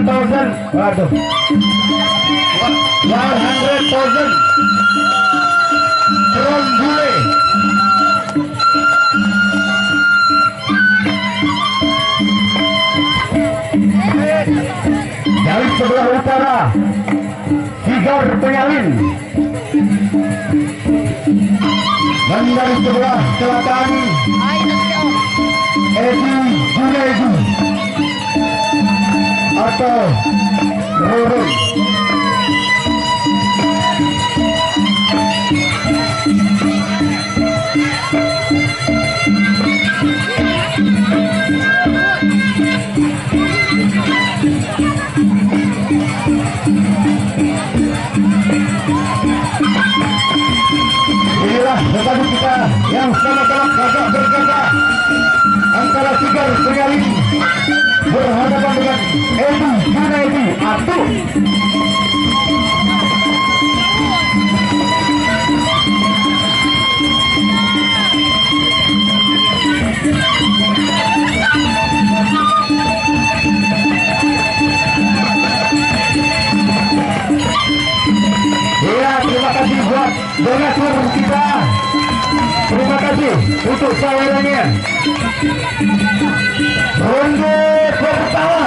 100,000. Waduh. 100,000. Drone bule. Dari sebelah utara Sigar Penyalin, dan dari sebelah selatan Edi Junaidu atau Rorun. Inilah petani kita yang sama-sama gagah bergagah antara Sigar Penyalin berhadapan dengan Edi Junaidu atau ya. Terima kasih buat donatur kita. Terima kasih untuk sawerannya. Ronde pertama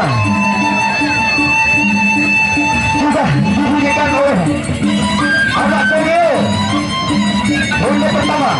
sudah dibunyikan oleh anak Togyo. Ronde pertama.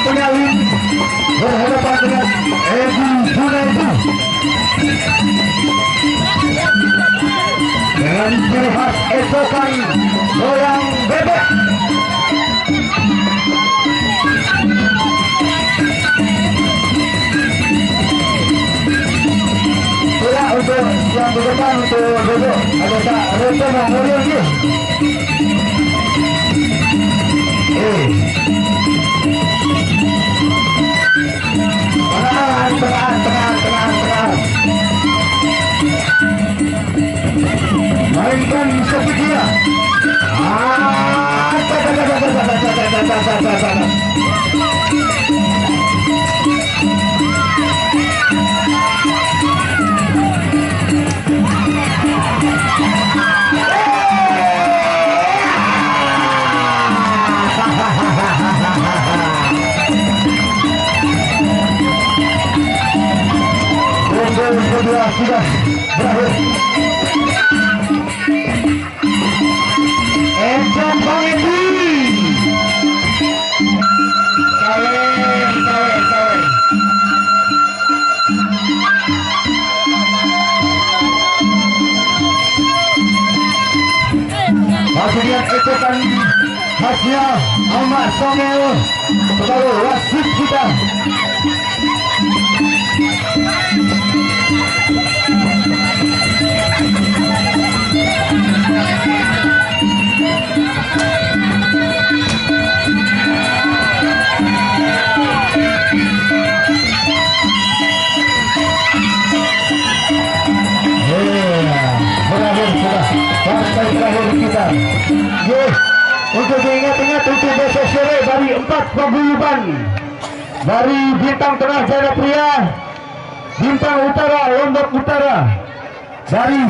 Penyalin berhadapan dengan Edi Junaidu dengan ciri khas esokan goyang bebek. Ya, untuk yang di depan untuk duduk ada tak rute memulai lagi. Tenang. Mainkan sepikia. Kedua sudah berakhir. Encok Bang Edi. Kawin. Hasilnya ecokan khasnya Ahmad Songel kepada wasit kita. Partai terakhir kita. Untuk diingat-ingat untuk besok sore dari 4 paguyuban dari Bintang Tengah Jaya Pria, Bintang Utara Lombok Utara, dari